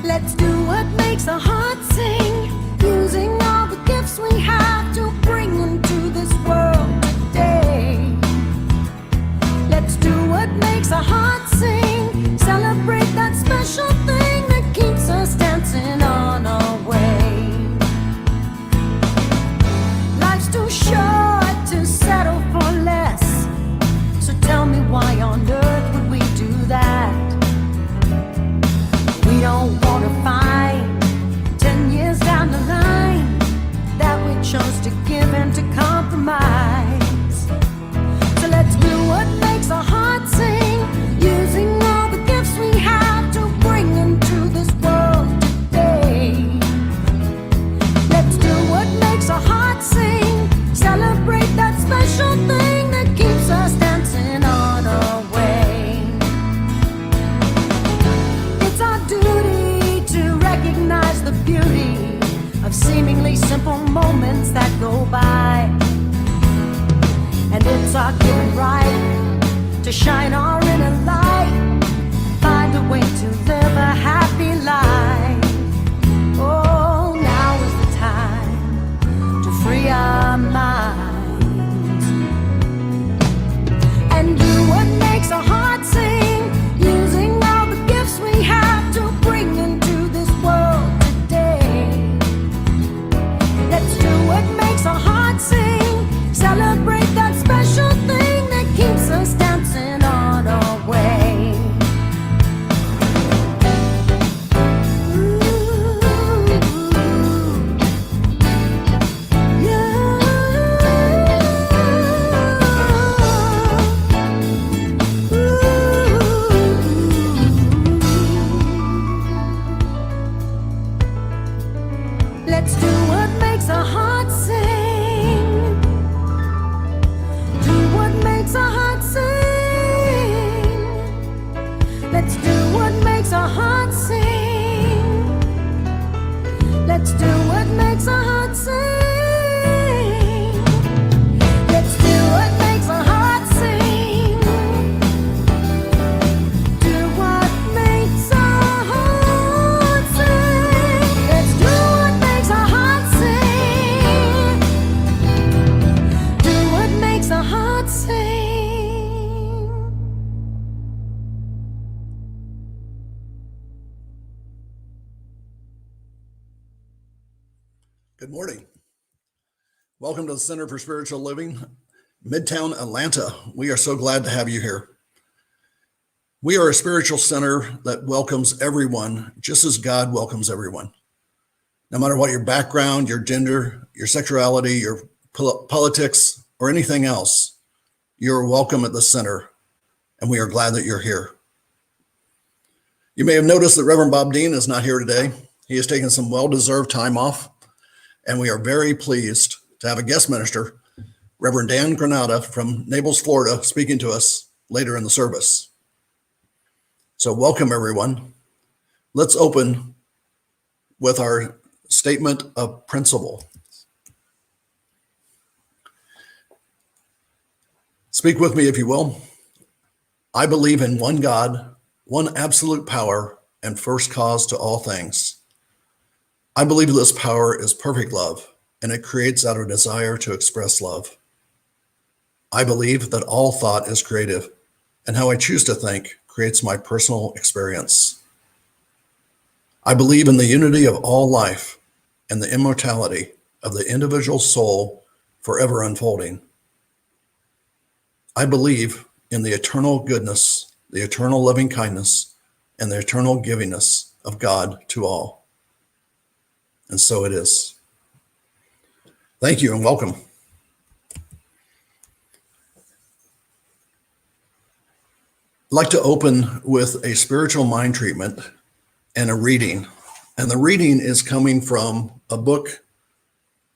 Let's do what makes our hearts sing, using all the gifts we have to bring into this world today. Let's do what makes our hearts sing, celebrate that special thing that keeps us dancing on our way. Life's too short to settle for less, so tell me why on earth would we do that? We don't want to fight 10 years down the line that we chose to give and to compromise. So let's do what makes our hearts sing, using all the gifts we have to bring into this world today. Let's do what makes our hearts sing, celebrate that special thing that keeps us dancing on our way. It's our duty to recognize the beauty of seemingly simple moments that go by. And it's our given right to shine our inner light, find a way to live a happy life. Oh, now is the time to free our minds and do what makes our hearts sing, using all the gifts we have to bring into this world today. Let's do what makes our hearts sing, celebrate that special thing that keeps us dancing on our way. Let's do what makes our hearts sing. Do what makes our hearts sing. Let's do what makes our hearts sing. Let's do what makes our hearts sing. Let's do what makes our hearts sing. Do what makes our hearts sing. Let's do what makes our hearts sing. Do what makes our hearts sing. Good morning. Welcome to the Center for Spiritual Living, Midtown, Atlanta. We are so glad to have you here. We are a spiritual center that welcomes everyone just as God welcomes everyone. No matter what your background, your gender, your sexuality, your politics, or anything else, you're welcome at the center, and we are glad that you're here. You may have noticed that Reverend Bob Dean is not here today. He has taken some well-deserved time off, and we are very pleased to have a guest minister, Reverend Dan Granda from Naples, Florida, speaking to us later in the service. So welcome, everyone. Let's open with our statement of principle. Speak with me, if you will. I believe in one God, one absolute power, and first cause to all things. I believe this power is perfect love, and it creates out of a desire to express love. I believe that all thought is creative, and how I choose to think creates my personal experience. I believe in the unity of all life and the immortality of the individual soul forever unfolding. I believe in the eternal goodness, the eternal loving kindness, and the eternal givingness of God to all. And so it is. Thank you and welcome. I'd like to open with a spiritual mind treatment and a reading. And the reading is coming from a book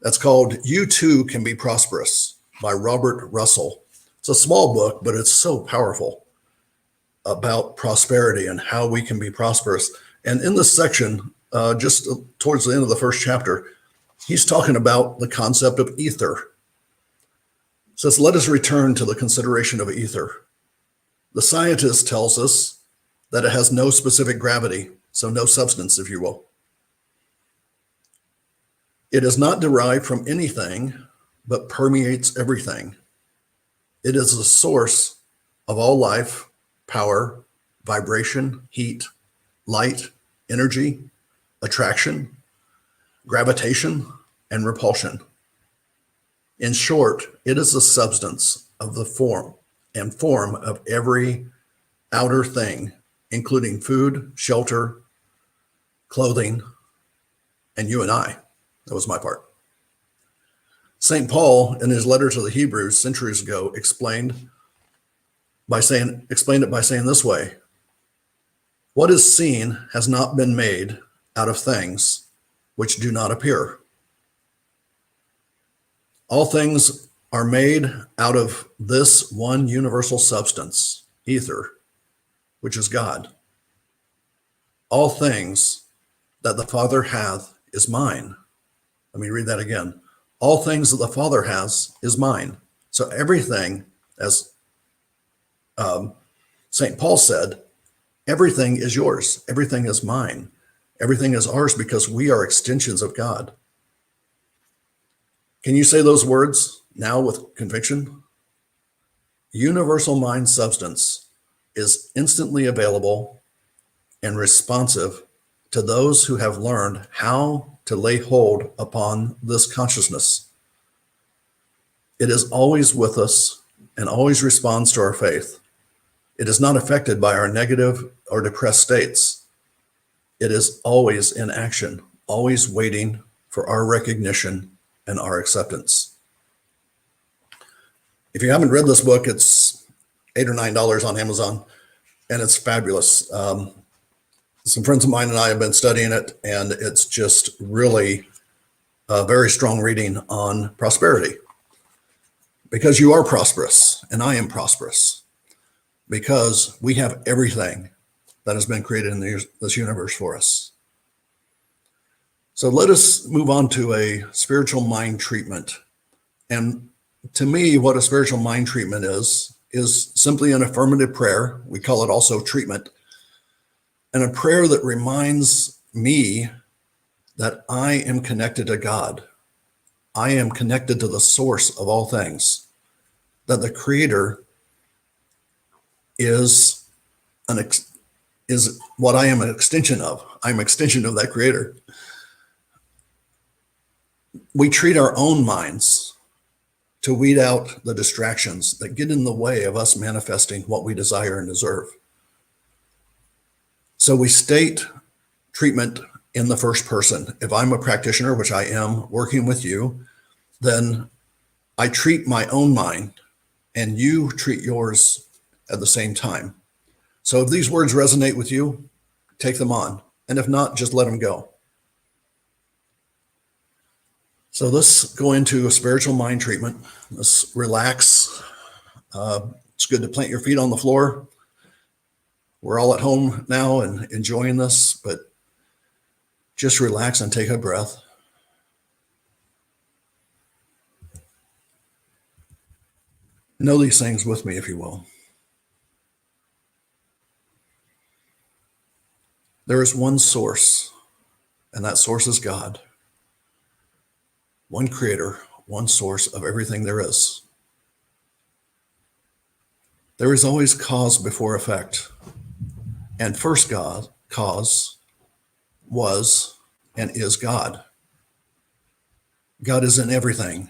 that's called You Too Can Be Prosperous by Robert Russell. It's a small book, but it's so powerful about prosperity and how we can be prosperous. And in this section, just towards the end of the first chapter, he's talking about the concept of ether. It says, let us return to the consideration of ether. The scientist tells us that it has no specific gravity, so no substance, if you will. It is not derived from anything, but permeates everything. It is the source of all life, power, vibration, heat, light, energy, attraction, gravitation, and repulsion. In short, it is the substance of the form of every outer thing, including food, shelter, clothing, and you and I. That was my part. St. Paul, in his letter to the Hebrews centuries ago, explained it by saying this way: what is seen has not been made out of things which do not appear. All things are made out of this one universal substance, ether, which is God. All things that the Father hath is mine. Let me read that again. All things that the Father has is mine. So everything, as St. Paul said, everything is yours. Everything is mine. Everything is ours because we are extensions of God. Can you say those words now with conviction? Universal mind substance is instantly available and responsive to those who have learned how to lay hold upon this consciousness. It is always with us and always responds to our faith. It is not affected by our negative or depressed states. It is always in action, always waiting for our recognition and our acceptance. If you haven't read this book, it's $8 or $9 on Amazon, and it's fabulous. Some friends of mine and I have been studying it, and it's just really a very strong reading on prosperity. Because you are prosperous, and I am prosperous. Because we have everything that has been created in this universe for us. So let us move on to a spiritual mind treatment. And to me, what a spiritual mind treatment is simply an affirmative prayer. We call it also treatment. And a prayer that reminds me that I am connected to God. I am connected to the source of all things. That the Creator is what I am an extension of. I'm an extension of that Creator. We treat our own minds to weed out the distractions that get in the way of us manifesting what we desire and deserve. So we state treatment in the first person. If I'm a practitioner, which I am working with you, then I treat my own mind and you treat yours at the same time. So if these words resonate with you, take them on. And if not, just let them go. So let's go into a spiritual mind treatment. Let's relax. It's good to plant your feet on the floor. We're all at home now and enjoying this, but just relax and take a breath. Know these things with me, if you will. There is one source, and that source is God. One Creator, one source of everything there is. There is always cause before effect. And first cause was and is God. God is in everything.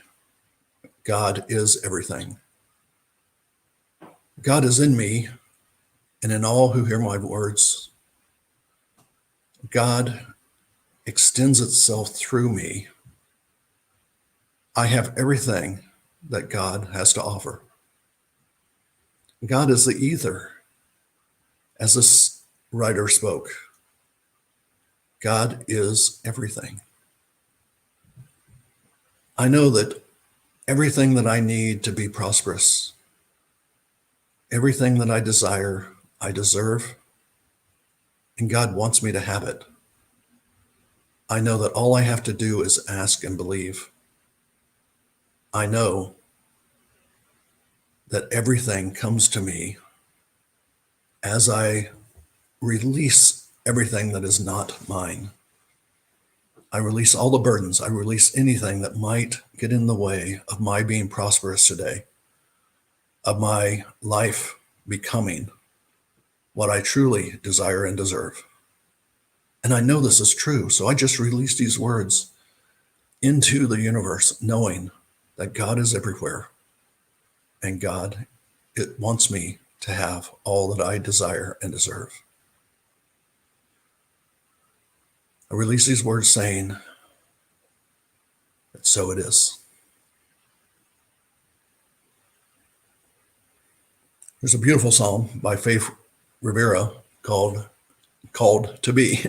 God is everything. God is in me and in all who hear my words. God extends itself through me. I have everything that God has to offer. God is the ether, as this writer spoke. God is everything. I know that everything that I need to be prosperous, everything that I desire, I deserve, and God wants me to have it. I know that all I have to do is ask and believe. I know that everything comes to me as I release everything that is not mine. I release all the burdens. I release anything that might get in the way of my being prosperous today, of my life becoming what I truly desire and deserve. And I know this is true, so I just release these words into the universe, knowing that God is everywhere and God wants me to have all that I desire and deserve. I release these words saying that so it is. There's a beautiful psalm by Faith Rivera called Called to Be.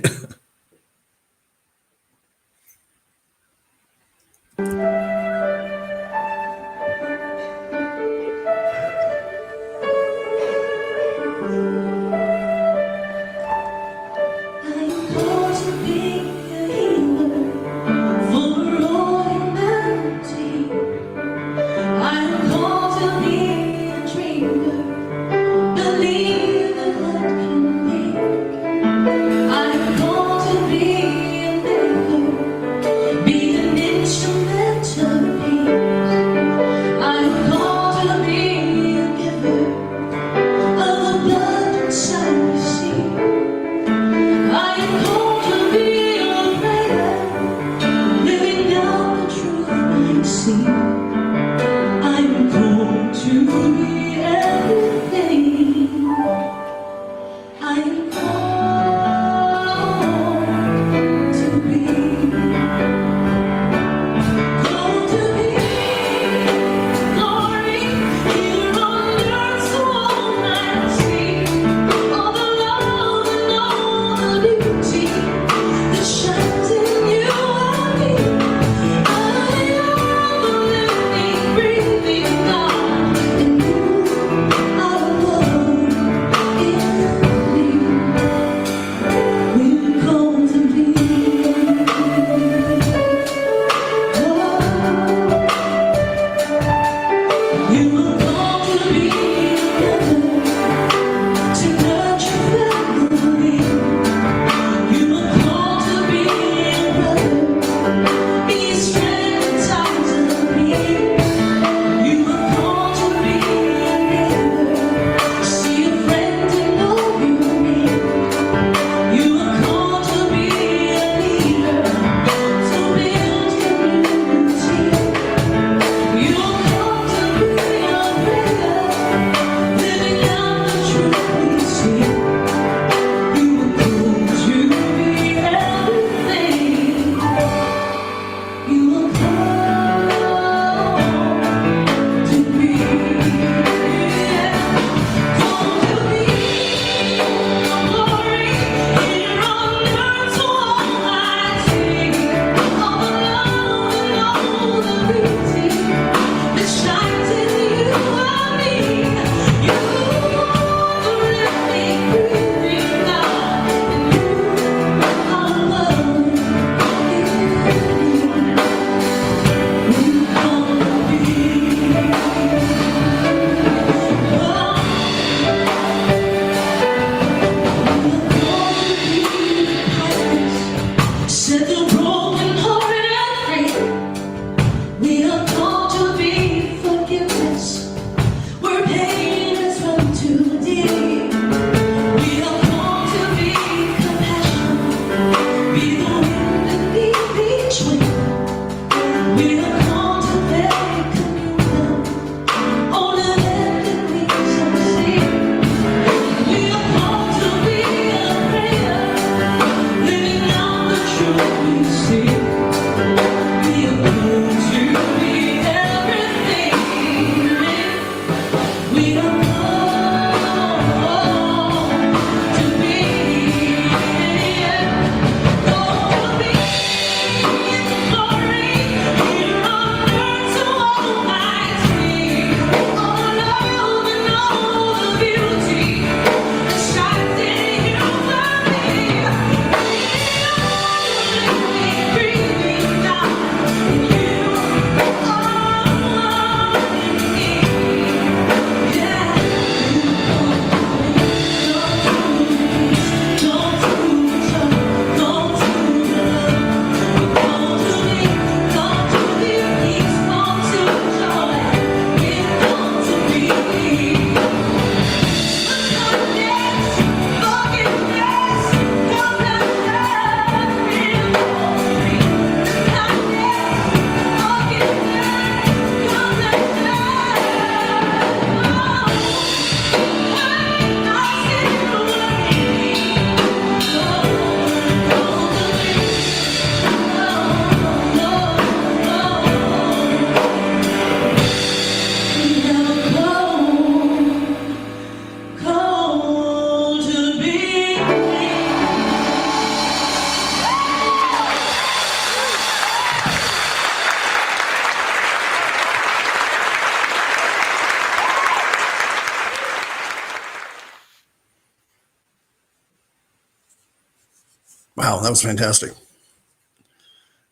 Wow, that was fantastic.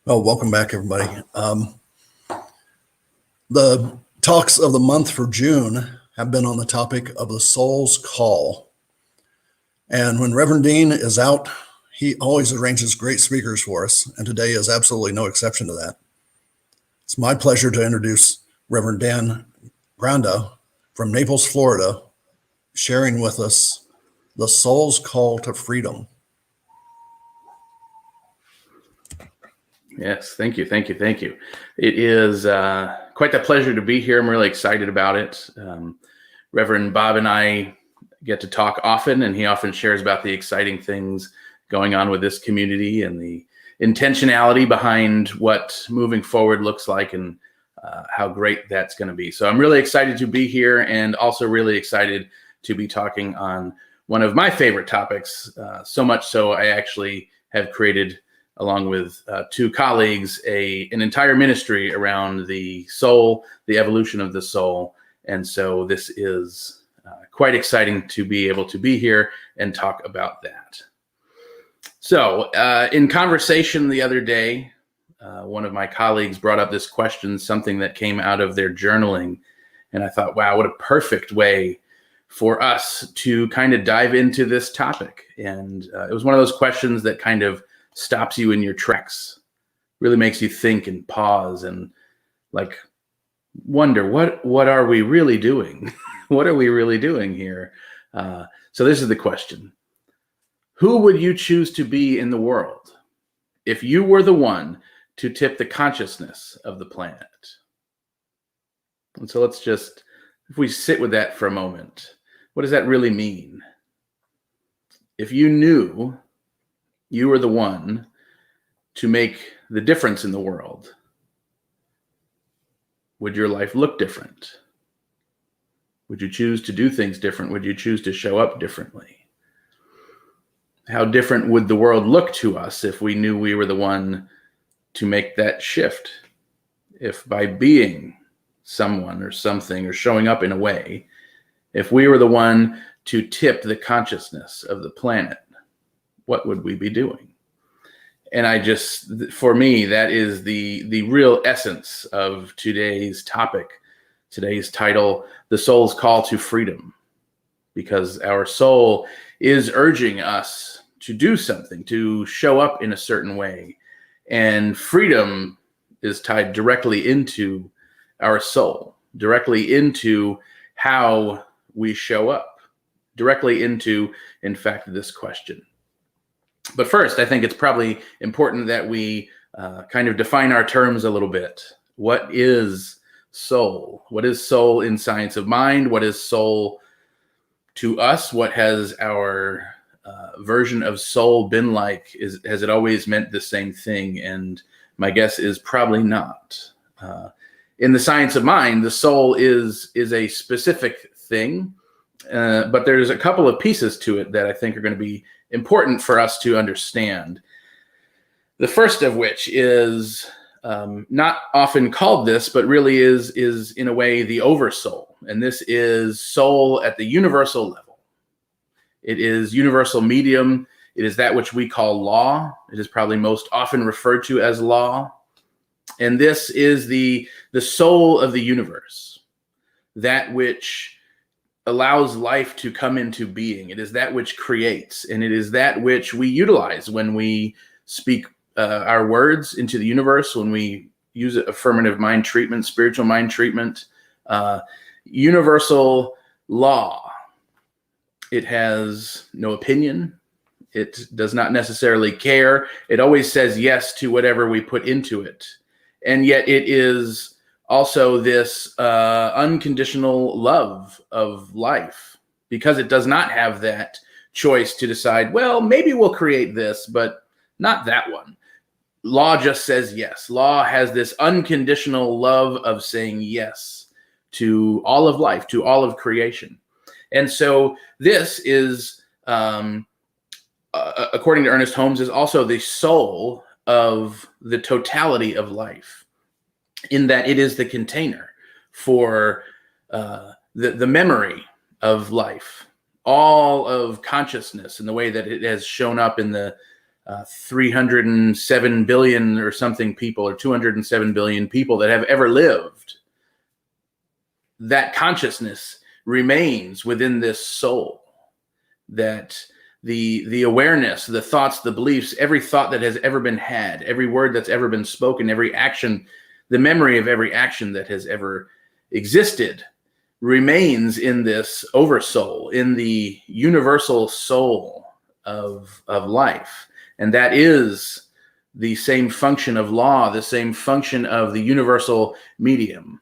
Well, welcome back, everybody. The talks of the month for June have been on the topic of the soul's call. And when Reverend Dean is out, he always arranges great speakers for us, and today is absolutely no exception to that. It's my pleasure to introduce Reverend Dan Granda from Naples, Florida, sharing with us the soul's call to freedom. Yes, thank you. It is quite the pleasure to be here. I'm really excited about it. Reverend Bob and I get to talk often, and he often shares about the exciting things going on with this community and the intentionality behind what moving forward looks like and how great that's going to be. So I'm really excited to be here, and also really excited to be talking on one of my favorite topics, so much so I actually have created, along with two colleagues, an entire ministry around the soul, the evolution of the soul. And so this is quite exciting to be able to be here and talk about that. So in conversation the other day, one of my colleagues brought up this question, something that came out of their journaling. And I thought, wow, what a perfect way for us to kind of dive into this topic. And it was one of those questions that kind of stops you in your tracks, really makes you think and pause and like wonder, what are we really doing? What are we really doing here? So this is the question. Who would you choose to be in the world if you were the one to tip the consciousness of the planet? And so let's just, if we sit with that for a moment, what does that really mean? If you knew you were the one to make the difference in the world, would your life look different? Would you choose to do things different? Would you choose to show up differently? How different would the world look to us if we knew we were the one to make that shift? If by being someone or something or showing up in a way, if we were the one to tip the consciousness of the planet, what would we be doing? And for me, that is the real essence of today's topic, today's title, The Soul's Call to Freedom, because our soul is urging us to do something, to show up in a certain way. And freedom is tied directly into our soul, directly into how we show up, directly into, in fact, this question. But first, I think it's probably important that we kind of define our terms a little bit. What is soul? What is soul in science of mind? What is soul to us? What has our version of soul been like? Has it always meant the same thing? And my guess is probably not. In the science of mind, the soul is a specific thing, but there's a couple of pieces to it that I think are going to be important for us to understand. The first of which is not often called this, but really is in a way the oversoul. And this is soul at the universal level. It is universal medium. It is that which we call law. It is probably most often referred to as law. And this is the soul of the universe, that which allows life to come into being. It is that which creates, and it is that which we utilize when we speak our words into the universe, when we use affirmative mind treatment, spiritual mind treatment, universal law. It has no opinion. It does not necessarily care. It always says yes to whatever we put into it. And yet it is also this unconditional love of life, because it does not have that choice to decide, well, maybe we'll create this, but not that one. Law just says yes. Law has this unconditional love of saying yes to all of life, to all of creation. And so this is, according to Ernest Holmes, is also the soul of the totality of life, in that it is the container for the memory of life, all of consciousness, and the way that it has shown up in the 307 billion or something people, or 207 billion people that have ever lived, that consciousness remains within this soul. That the awareness, the thoughts, the beliefs, every thought that has ever been had, every word that's ever been spoken, every action, the memory of every action that has ever existed remains in this oversoul, in the universal soul of life. And that is the same function of law, the same function of the universal medium.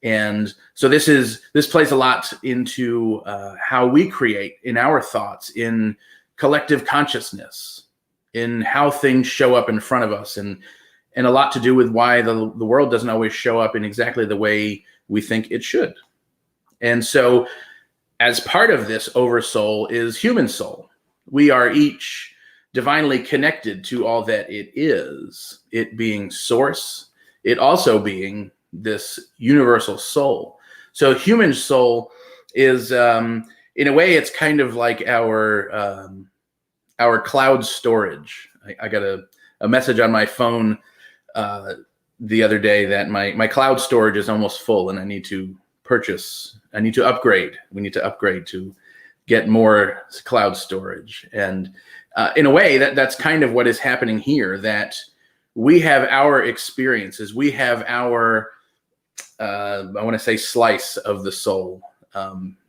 And so this plays a lot into how we create in our thoughts, in collective consciousness, in how things show up in front of us, and a lot to do with why the world doesn't always show up in exactly the way we think it should. And so as part of this oversoul is human soul. We are each divinely connected to all that it is, it being source, it also being this universal soul. So human soul is, in a way, it's kind of like our cloud storage. I got a message on my phone the other day that my cloud storage is almost full and I need to upgrade. We need to upgrade to get more cloud storage. And in a way, that's kind of what is happening here, that we have our experiences, we have our, I want to say, slice of the soul.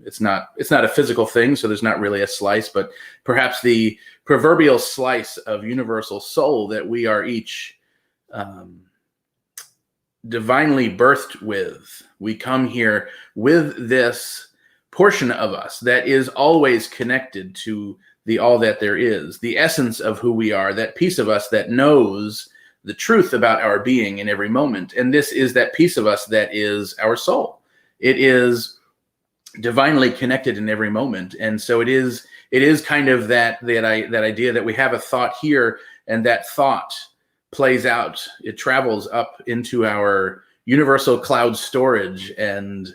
It's not a physical thing, so there's not really a slice, but perhaps the proverbial slice of universal soul that we are each divinely birthed with. We come here with this portion of us that is always connected to the all that there is, the essence of who we are, that piece of us that knows the truth about our being in every moment. And this is that piece of us that is our soul. It is divinely connected in every moment. And so it is kind of that idea that we have a thought here, and that thought plays out. It travels up into our universal cloud storage, and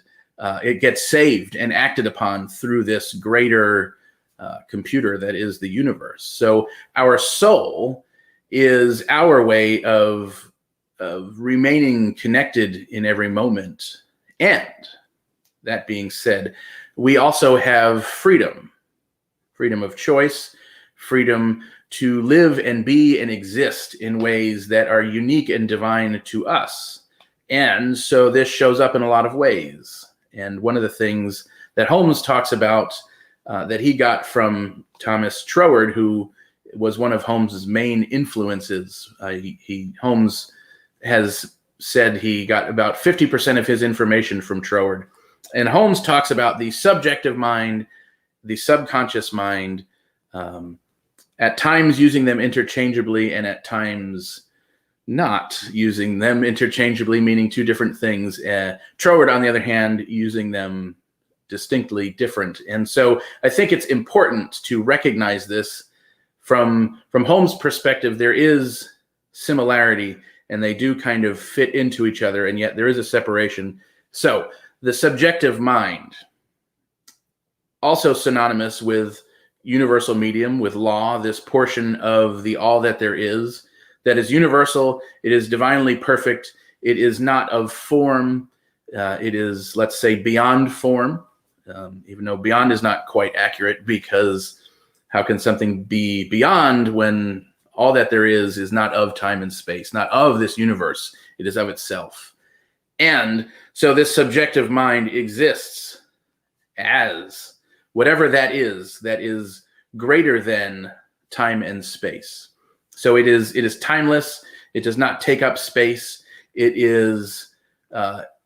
it gets saved and acted upon through this greater computer that is the universe. So our soul is our way of remaining connected in every moment. And that being said, we also have freedom of choice, freedom to live and be and exist in ways that are unique and divine to us. And so this shows up in a lot of ways. And one of the things that Holmes talks about that he got from Thomas Troward, who was one of Holmes's main influences. Holmes has said he got about 50% of his information from Troward. And Holmes talks about the subjective mind, the subconscious mind, at times using them interchangeably and at times not using them interchangeably, meaning two different things. Troward, on the other hand, using them distinctly different. And so I think it's important to recognize this. From Holmes' perspective, there is similarity, and they do kind of fit into each other, and yet there is a separation. So the subjective mind, also synonymous with universal medium, with law, this portion of the all that there is, that is universal, it is divinely perfect, it is not of form, it is, let's say, beyond form, even though beyond is not quite accurate, because how can something be beyond when all that there is not of time and space, not of this universe, it is of itself. And so this subjective mind exists as whatever that is greater than time and space. So it is timeless. It does not take up space. It is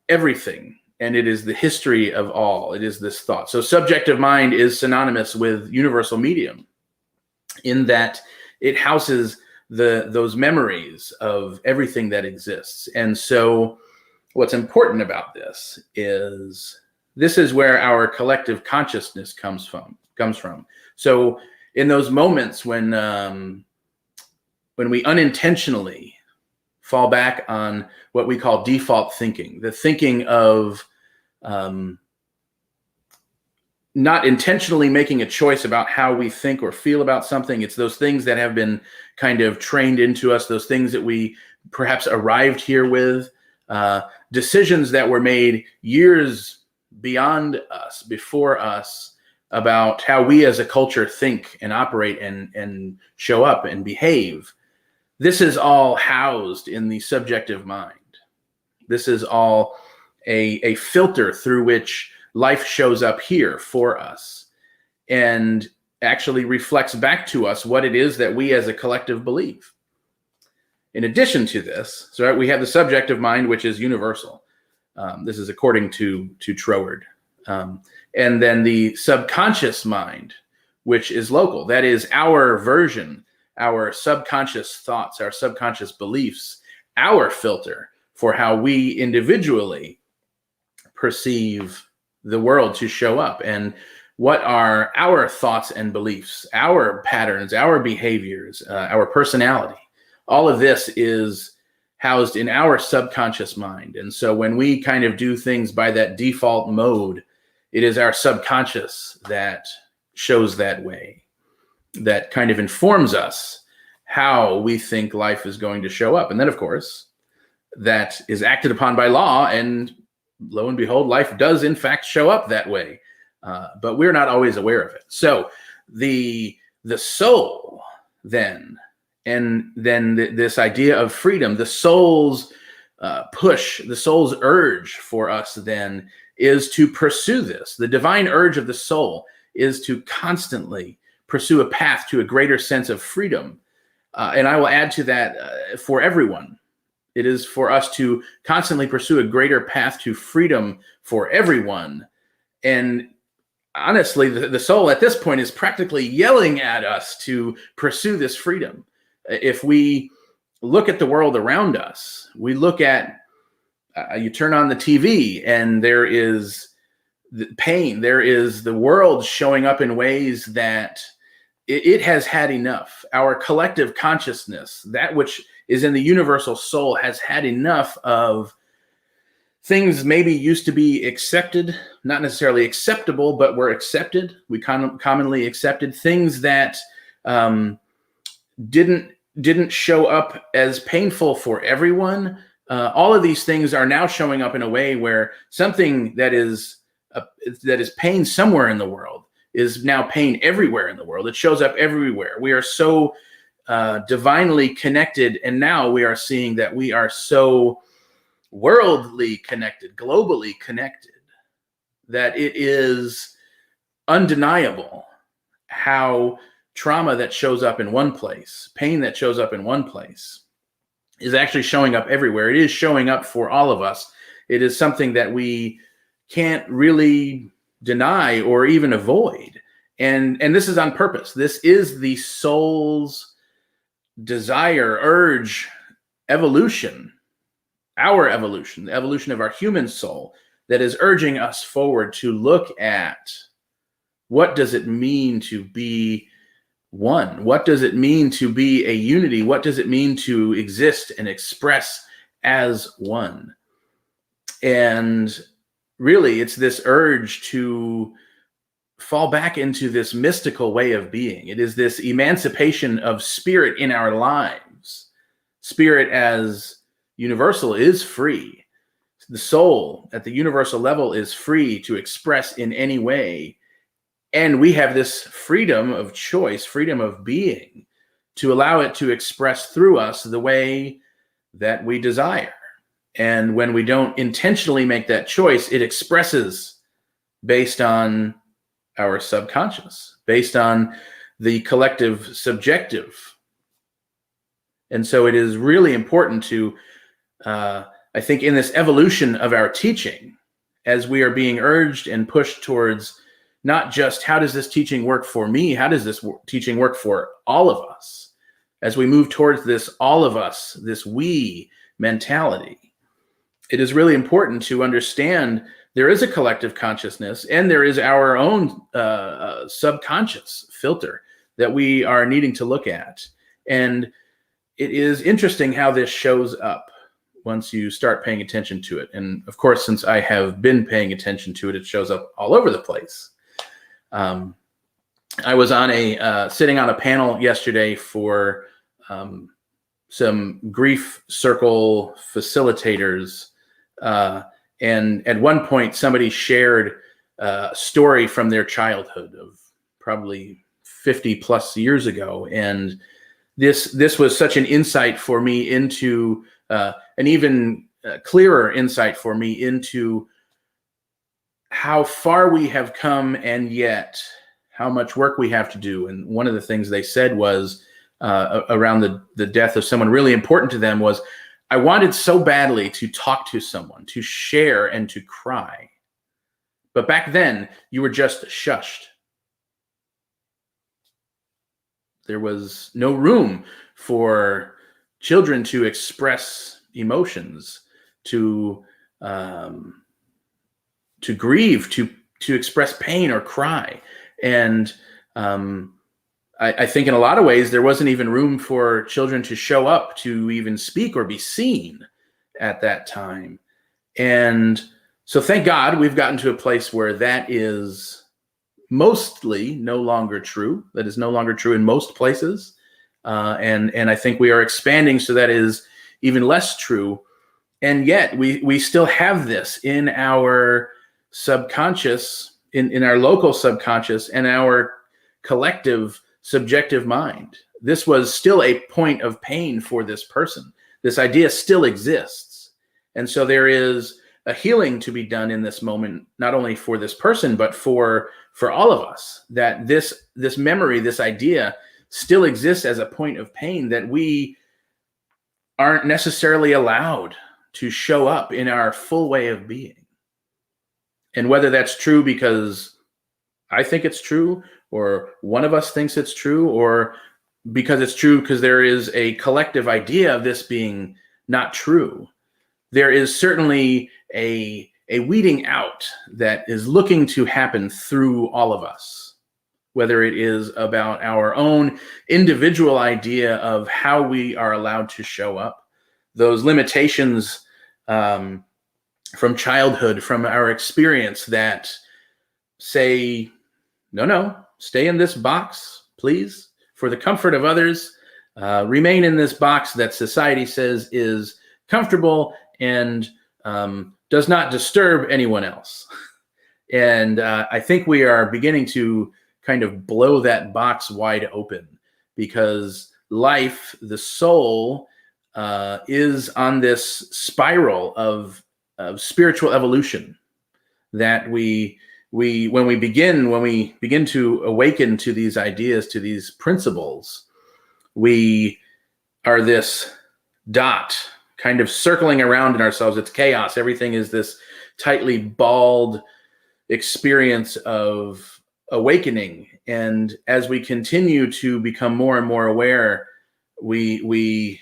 everything, and it is the history of all. It is this thought. So subjective mind is synonymous with universal medium, in that it houses those memories of everything that exists. And so what's important about this is where our collective consciousness comes from. So in those moments when we unintentionally fall back on what we call default thinking, the thinking of not intentionally making a choice about how we think or feel about something. It's those things that have been kind of trained into us, those things that we perhaps arrived here with, decisions that were made years beyond us, before us, about how we as a culture think and operate and show up and behave. This is all housed in the subjective mind. This is all a filter through which life shows up here for us and actually reflects back to us what it is that we as a collective believe. In addition to this, so we have the subjective mind, which is universal. This is according to Troward. And then the subconscious mind, which is local. That is our version, our subconscious thoughts, our subconscious beliefs, our filter for how we individually perceive the world to show up, and what are our thoughts and beliefs, our patterns, our behaviors, our personality. All of this is housed in our subconscious mind. And so when we kind of do things by that default mode, it is our subconscious that shows that way, that kind of informs us how we think life is going to show up. And then, of course, that is acted upon by law, and lo and behold, life does in fact show up that way. But we're not always aware of it. So the soul then, and then this idea of freedom, the soul's push, the soul's urge for us then is to pursue this. The divine urge of the soul is to constantly pursue a path to a greater sense of freedom. And I will add to that, for everyone. It is for us to constantly pursue a greater path to freedom for everyone. And honestly, the soul at this point is practically yelling at us to pursue this freedom. If we look at the world around us, we look at, you turn on the TV and there is the pain, there is the world showing up in ways that it has had enough. Our collective consciousness, that which is in the universal soul, has had enough of things maybe used to be accepted, not necessarily acceptable, but were accepted. We commonly accepted things that didn't show up as painful for everyone. All of these things are now showing up in a way where something that is pain somewhere in the world is now pain everywhere in the world. It shows up everywhere. We are so divinely connected, and now we are seeing that we are so worldly connected, globally connected, that it is undeniable how trauma that shows up in one place, pain that shows up in one place, is actually showing up everywhere. It is showing up for all of us. It is something that we can't really deny or even avoid. And this is on purpose. This is the soul's desire, urge, evolution, our evolution, the evolution of our human soul, that is urging us forward to look at what does it mean to be one? What does it mean to be a unity? What does it mean to exist and express as one? And really, it's this urge to fall back into this mystical way of being. It is this emancipation of spirit in our lives. Spirit as universal is free. The soul at the universal level is free to express in any way. And we have this freedom of choice, freedom of being, to allow it to express through us the way that we desire. And when we don't intentionally make that choice, it expresses based on our subconscious, based on the collective subjective. And so it is really important to, I think, in this evolution of our teaching, as we are being urged and pushed towards not just how does this teaching work for me, how does this teaching work for all of us? As we move towards this all of us, this we mentality, it is really important to understand there is a collective consciousness and there is our own subconscious filter that we are needing to look at. And it is interesting how this shows up once you start paying attention to it. And of course, since I have been paying attention to it, it shows up all over the place. I was on sitting on a panel yesterday for some grief circle facilitators. And at one point, somebody shared a story from their childhood of probably 50 plus years ago. And this was such an insight for me into an even clearer insight for me into how far we have come and yet how much work we have to do. And one of the things they said was around the death of someone really important to them was, I wanted so badly to talk to someone, to share and to cry. But back then, you were just shushed. There was no room for children to express emotions, to grieve, to express pain or cry. And I think in a lot of ways, there wasn't even room for children to show up, to even speak or be seen at that time. And so thank God we've gotten to a place where that is mostly no longer true. That is no longer true in most places. And I think we are expanding so that is even less true. And yet we still have this in our subconscious, in our local subconscious and our collective subjective mind. This was still a point of pain for this person. This idea still exists. And so there is a healing to be done in this moment, not only for this person, but for all of us, that this memory, this idea still exists as a point of pain that we aren't necessarily allowed to show up in our full way of being. And whether that's true because I think it's true, or one of us thinks it's true, or because it's true because there is a collective idea of this being not true, there is certainly a weeding out that is looking to happen through all of us, whether it is about our own individual idea of how we are allowed to show up, those limitations from childhood, from our experience that say, no, stay in this box, please, for the comfort of others. Remain in this box that society says is comfortable and does not disturb anyone else. And I think we are beginning to kind of blow that box wide open, because life, the soul, is on this spiral of spiritual evolution that when we begin to awaken to these ideas, to these principles, we are this dot kind of circling around in ourselves. It's chaos. Everything is this tightly balled experience of awakening. And as we continue to become more and more aware, we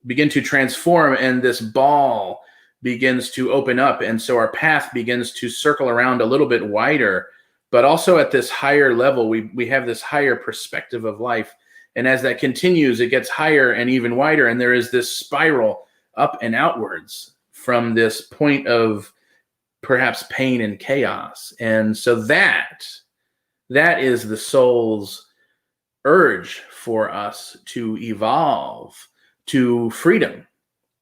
begin to transform, and this ball begins to open up. And so our path begins to circle around a little bit wider, but also at this higher level, we have this higher perspective of life. And as that continues, it gets higher and even wider. And there is this spiral up and outwards from this point of perhaps pain and chaos. And so that is the soul's urge for us to evolve to freedom.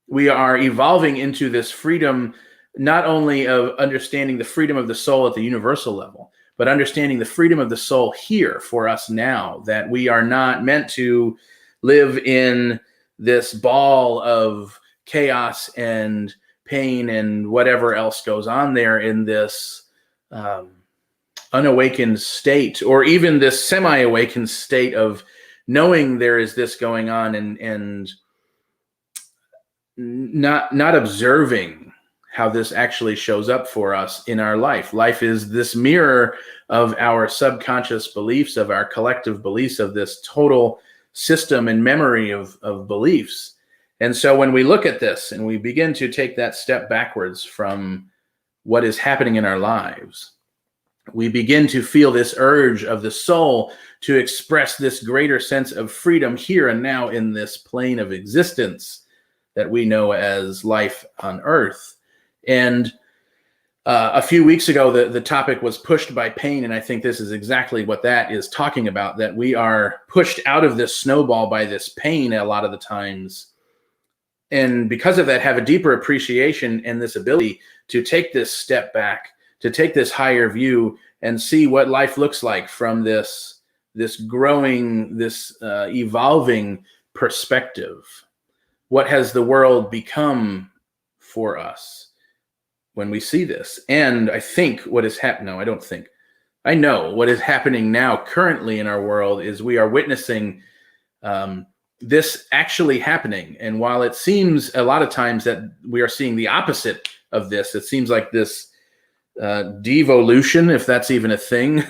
We are evolving into this freedom, not only of understanding the freedom of the soul at the universal level, but understanding the freedom of the soul here for us now, that we are not meant to live in this ball of chaos and pain and whatever else goes on there in this unawakened state, or even this semi-awakened state of knowing there is this going on and not observing how this actually shows up for us in our life. Life is this mirror of our subconscious beliefs, of our collective beliefs, of this total system and memory of beliefs. And so when we look at this and we begin to take that step backwards from what is happening in our lives, we begin to feel this urge of the soul to express this greater sense of freedom here and now in this plane of existence that we know as life on earth. And A few weeks ago, the topic was pushed by pain, and I think this is exactly what that is talking about, that we are pushed out of this snowball by this pain a lot of the times. And because of that, have a deeper appreciation and this ability to take this step back, to take this higher view and see what life looks like from this growing, this evolving perspective. What has the world become for us when we see this? And I think what is happening, no, I don't think, I know what is happening now currently in our world is we are witnessing this actually happening. And while it seems a lot of times that we are seeing the opposite of this, it seems like this devolution, if that's even a thing,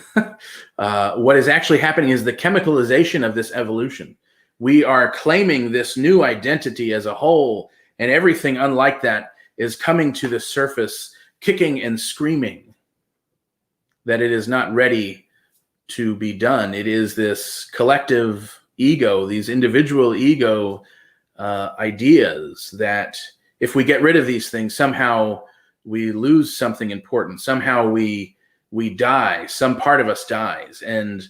what is actually happening is the chemicalization of this evolution. We are claiming this new identity as a whole, and everything unlike that is coming to the surface, kicking and screaming that it is not ready to be done. It is this collective ego, these individual ego ideas that if we get rid of these things, somehow we lose something important. Somehow we die. Some part of us dies. And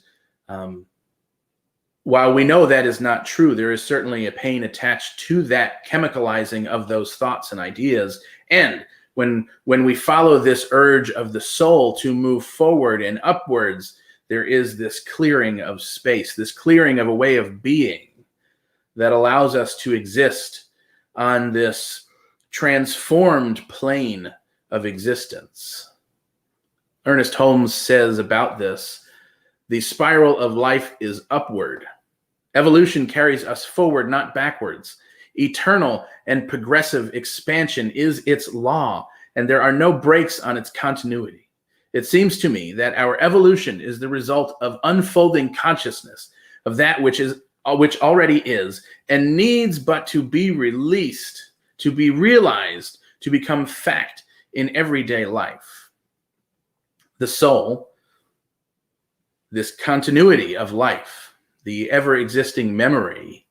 while we know that is not true, there is certainly a pain attached to that chemicalizing of those thoughts and ideas. And when we follow this urge of the soul to move forward and upwards, there is this clearing of space, this clearing of a way of being that allows us to exist on this transformed plane of existence. Ernest Holmes says about this, the spiral of life is upward. Evolution carries us forward, not backwards. Eternal and progressive expansion is its law, and there are no breaks on its continuity. It seems to me that our evolution is the result of unfolding consciousness of that which already is, and needs but to be released, to be realized, to become fact in everyday life. The soul, this continuity of life, the ever-existing memory,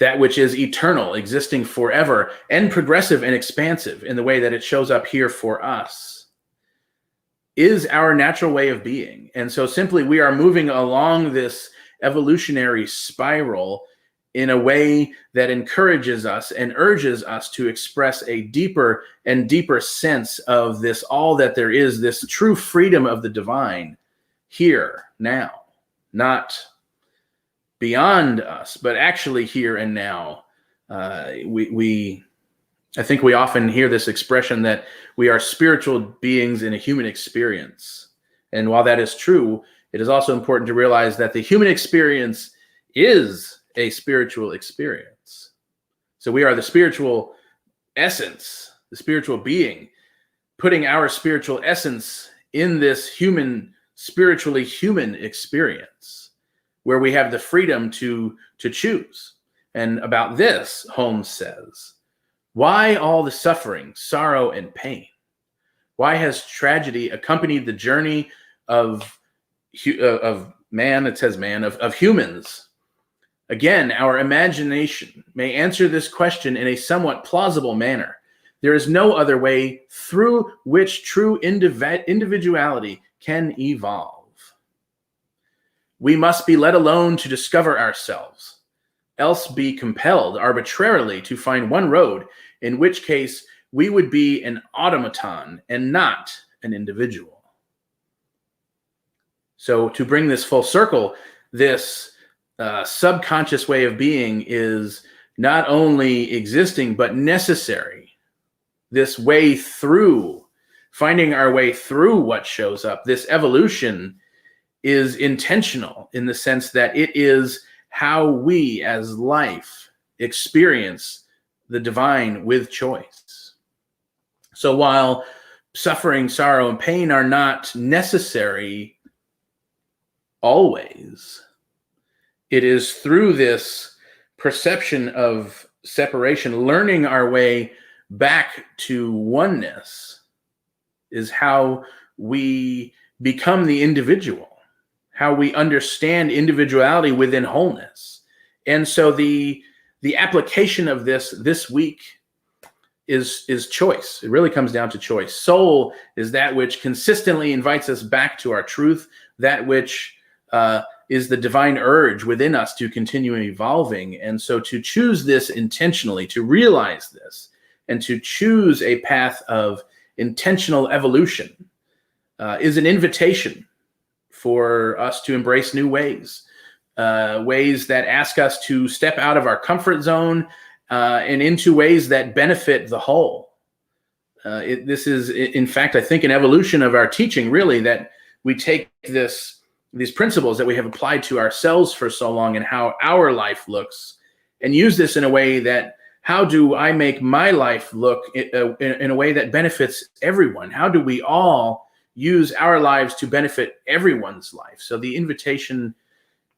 that which is eternal, existing forever, and progressive and expansive in the way that it shows up here for us, is our natural way of being. And so simply we are moving along this evolutionary spiral in a way that encourages us and urges us to express a deeper and deeper sense of this all that there is, this true freedom of the divine here, now, not beyond us, but actually here and now. I think we often hear this expression that we are spiritual beings in a human experience. And while that is true, it is also important to realize that the human experience is a spiritual experience. So we are the spiritual essence, the spiritual being, putting our spiritual essence in this human, spiritually human experience, where we have the freedom to choose. And about this, Holmes says, why all the suffering, sorrow, and pain? Why has tragedy accompanied the journey of man, it says man, of humans? Again, our imagination may answer this question in a somewhat plausible manner. There is no other way through which true individuality can evolve. We must be let alone to discover ourselves, else be compelled arbitrarily to find one road, in which case we would be an automaton and not an individual. So to bring this full circle, this subconscious way of being is not only existing, but necessary. This way through, finding our way through what shows up, this evolution is intentional in the sense that it is how we as life experience the divine with choice. So while suffering, sorrow, and pain are not necessary always, it is through this perception of separation, learning our way back to oneness, is how we become the individual, how we understand individuality within wholeness. And so the application of this week is choice. It really comes down to choice. Soul is that which consistently invites us back to our truth, that which is the divine urge within us to continue evolving. And so to choose this intentionally, to realize this, and to choose a path of intentional evolution is an invitation for us to embrace new ways, ways that ask us to step out of our comfort zone and into ways that benefit the whole. This is, in fact, I think, an evolution of our teaching, really, that we take these principles that we have applied to ourselves for so long and how our life looks, and use this in a way that, how do I make my life look in a way that benefits everyone? How do we all use our lives to benefit everyone's life? So the invitation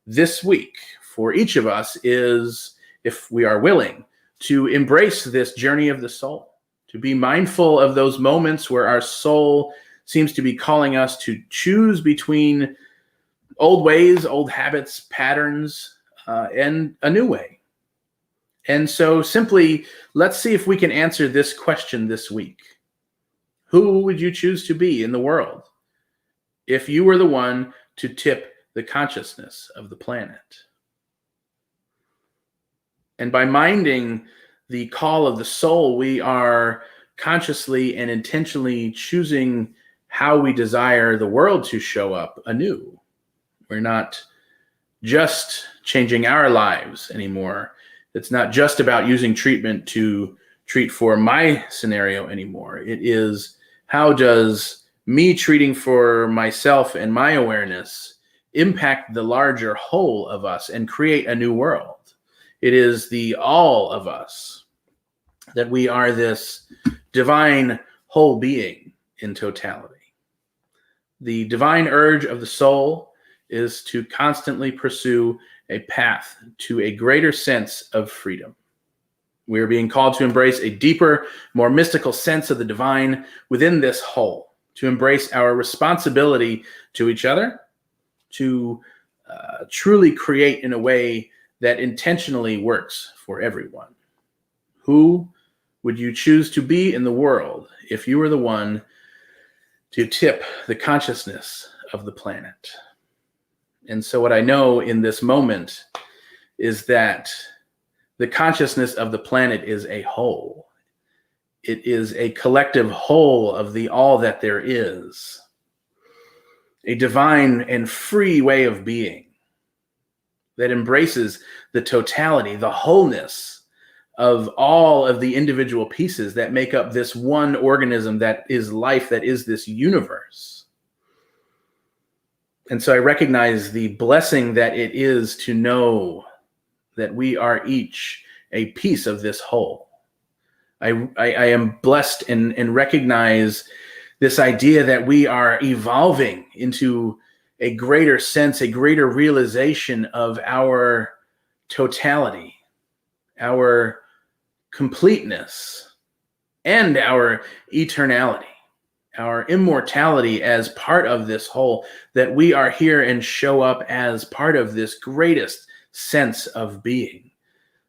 this week for each of us is, if we are willing, to embrace this journey of the soul, to be mindful of those moments where our soul seems to be calling us to choose between old ways, old habits, patterns, and a new way. And so simply, let's see if we can answer this question this week. Who would you choose to be in the world if you were the one to tip the consciousness of the planet? And by minding the call of the soul, we are consciously and intentionally choosing how we desire the world to show up anew. We're not just changing our lives anymore. It's not just about using treatment to treat for my scenario anymore. It is, how does me treating for myself and my awareness impact the larger whole of us and create a new world? It is the all of us, that we are this divine whole being in totality. The divine urge of the soul is to constantly pursue a path to a greater sense of freedom. We are being called to embrace a deeper, more mystical sense of the divine within this whole, to embrace our responsibility to each other, to truly create in a way that intentionally works for everyone. Who would you choose to be in the world if you were the one to tip the consciousness of the planet? And so what I know in this moment is that the consciousness of the planet is a whole. It is a collective whole of the all that there is, a divine and free way of being that embraces the totality, the wholeness of all of the individual pieces that make up this one organism that is life, that is this universe. And so I recognize the blessing that it is to know that we are each a piece of this whole. I am blessed and recognize this idea that we are evolving into a greater sense, a greater realization of our totality, our completeness, and our eternality, our immortality as part of this whole, that we are here and show up as part of this greatest sense of being,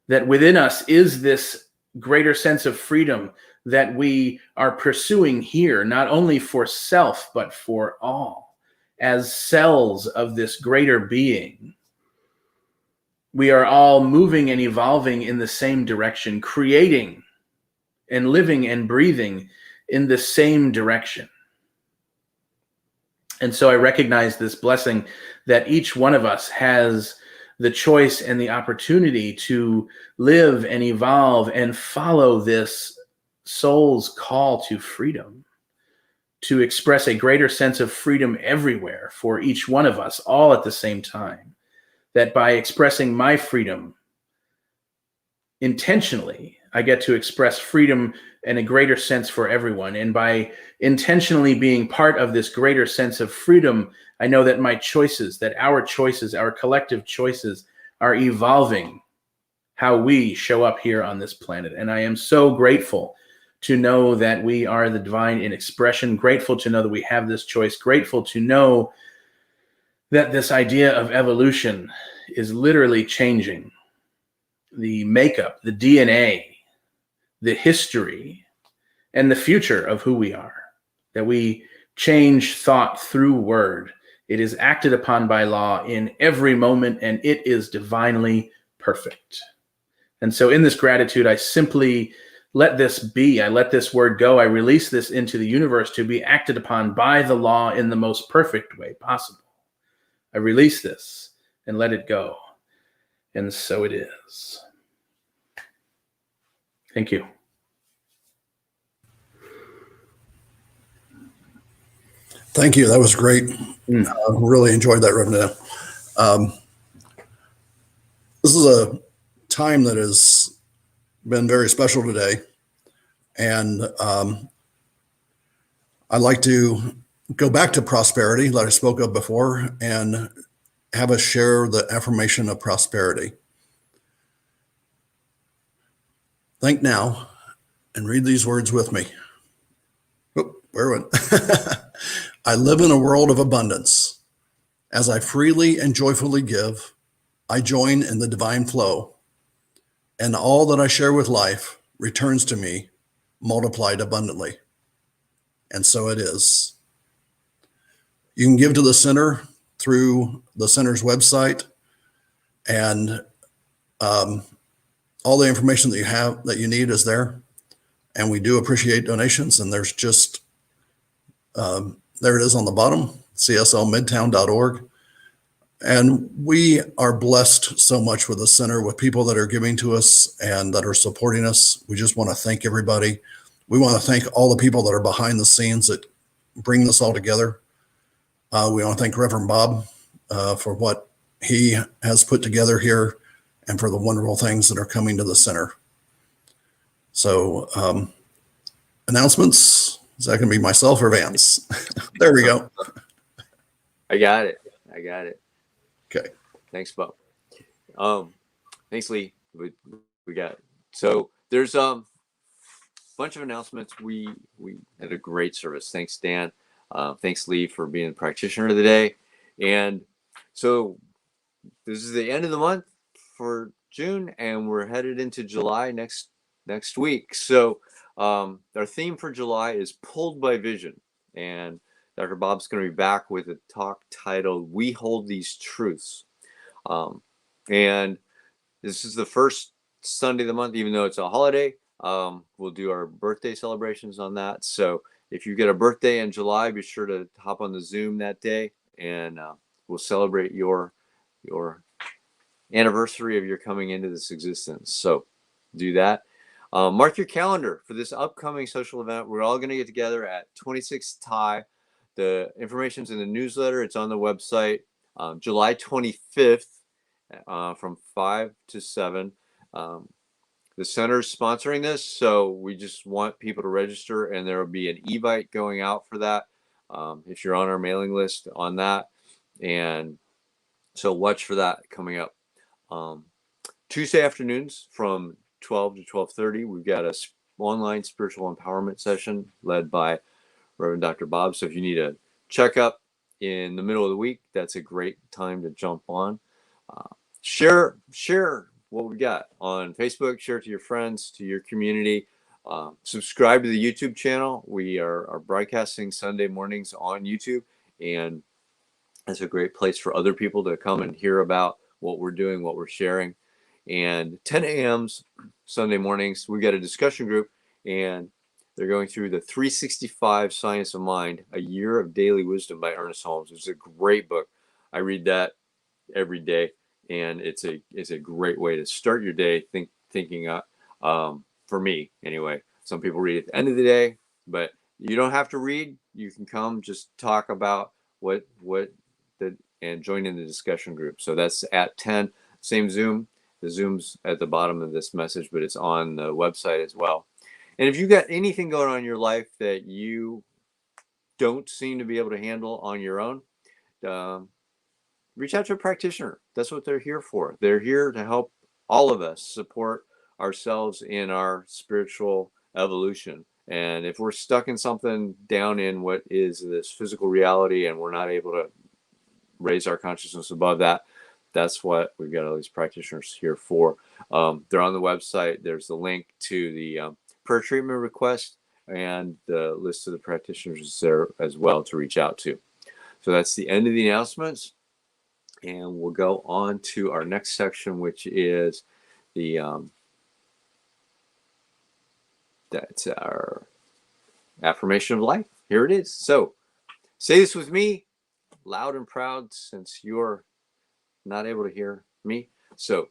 that within us is this greater sense of freedom that we are pursuing here, not only for self, but for all, as cells of this greater being. We are all moving and evolving in the same direction, creating and living and breathing in the same direction. And so I recognize this blessing that each one of us has the choice and the opportunity to live and evolve and follow this soul's call to freedom, to express a greater sense of freedom everywhere for each one of us, all at the same time. That by expressing my freedom intentionally, I get to express freedom and a greater sense for everyone. And by intentionally being part of this greater sense of freedom, I know that my choices, that our choices, our collective choices, are evolving how we show up here on this planet. And I am so grateful to know that we are the divine in expression, grateful to know that we have this choice, grateful to know that this idea of evolution is literally changing the makeup, the DNA, the history and the future of who we are, that we change thought through word. It is acted upon by law in every moment, and it is divinely perfect. And so in this gratitude, I simply let this be. I let this word go. I release this into the universe to be acted upon by the law in the most perfect way possible. I release this and let it go. And so it is. Thank you. Thank you. That was great. Really enjoyed that, Reverend. This is a time that has been very special today. And I'd like to go back to prosperity that I spoke of before and have us share the affirmation of prosperity. Think now and read these words with me. Where went? I live in a world of abundance. As I freely and joyfully give, I join in the divine flow, and all that I share with life returns to me multiplied abundantly. And so it is. You can give to the center through the center's website, and all the information that you need is there. And we do appreciate donations. And there's just, there it is on the bottom, cslmidtown.org. And we are blessed so much with the center, with people that are giving to us and that are supporting us. We just want to thank everybody. We want to thank all the people that are behind the scenes that bring this all together. We want to thank Reverend Bob for what he has put together here and for the wonderful things that are coming to the center. So announcements, is that going to be myself or Vance? There we go. I got it. Okay. Thanks, Bob. Thanks, Lee. We got it. So there's bunch of announcements. We had a great service. Thanks, Dan. Thanks, Lee, for being the practitioner today. And so this is the end of the month for June, and we're headed into July next week. So our theme for July is Pulled by Vision, and Dr. Bob's going to be back with a talk titled "We Hold These Truths." And this is the first Sunday of the month, even though it's a holiday. We'll do our birthday celebrations on that. So if you get a birthday in July, be sure to hop on the Zoom that day, and we'll celebrate your anniversary of your coming into this existence. So do that. Mark your calendar for this upcoming social event. We're all going to get together at 26 Thai. The information's in the newsletter. It's on the website. July 25th from 5 to 7. The center's sponsoring this, so we just want people to register, and there will be an e-bite going out for that if you're on our mailing list on that. And so watch for that coming up. Tuesday afternoons from 12 to 12:30, we've got a online spiritual empowerment session led by Reverend Dr. Bob. So if you need a checkup in the middle of the week, that's a great time to jump on. Share what we got on Facebook, share it to your friends, to your community. Subscribe to the YouTube channel. We are broadcasting Sunday mornings on YouTube, and that's a great place for other people to come and hear about what we're doing, what we're sharing. And 10 a.m.s Sunday mornings, we got a discussion group, and they're going through the 365 Science of Mind, A Year of Daily Wisdom by Ernest Holmes. It's a great book. I read that every day, and it's a great way to start your day thinking for me anyway. Some people read at the end of the day, but you don't have to read. You can come just talk about and join in the discussion group. So that's at 10. Same Zoom. The Zoom's at the bottom of this message, but it's on the website as well. And if you got anything going on in your life that you don't seem to be able to handle on your own, reach out to a practitioner. That's what they're here for. They're here to help all of us support ourselves in our spiritual evolution. And if we're stuck in something down in what is this physical reality and we're not able to raise our consciousness above that, that's what we've got all these practitioners here for. They're on the website. There's the link to the prayer treatment request and the list of the practitioners is there as well to reach out to. So that's the end of the announcements. And we'll go on to our next section, which is the that's our affirmation of life. Here it is. So say this with me loud and proud, since you're not able to hear me. So,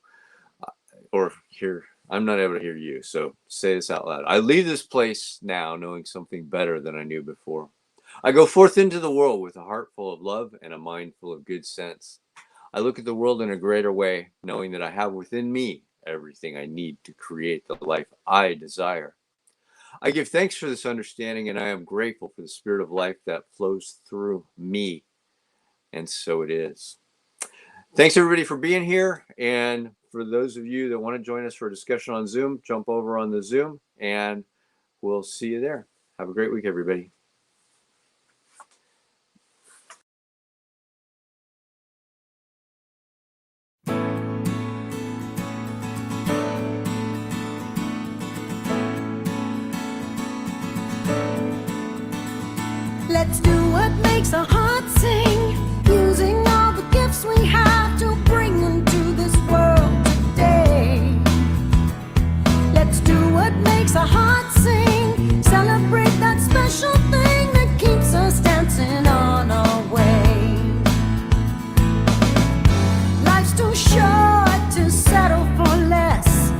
I'm not able to hear you. So say this out loud. I leave this place now knowing something better than I knew before. I go forth into the world with a heart full of love and a mind full of good sense. I look at the world in a greater way, knowing that I have within me everything I need to create the life I desire. I give thanks for this understanding, and I am grateful for the spirit of life that flows through me. And so it is. Thanks everybody for being here. And for those of you that want to join us for a discussion on Zoom, jump over on the Zoom and we'll see you there. Have a great week, everybody. Let's do what makes our hearts sing, using all the gifts we have to bring into this world today. Let's do what makes our hearts sing, celebrate that special thing that keeps us dancing on our way. Life's too short to settle for less,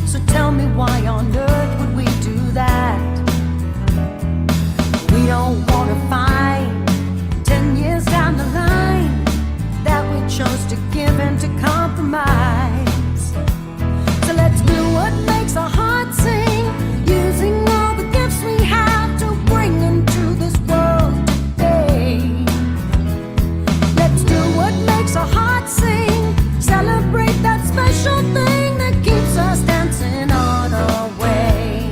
so tell me why on earth would we do that? We don't want to find 10 years down the line that we chose to give in to compromise. So let's do what makes our hearts sing, using all the gifts we have to bring into this world today. Let's do what makes our hearts sing, celebrate that special thing that keeps us dancing on our way.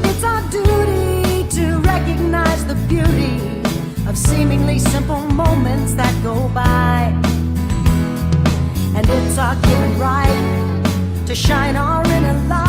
It's our duty to recognize the beauty of seemingly simple moments that go by. And it's our given right to shine our inner light.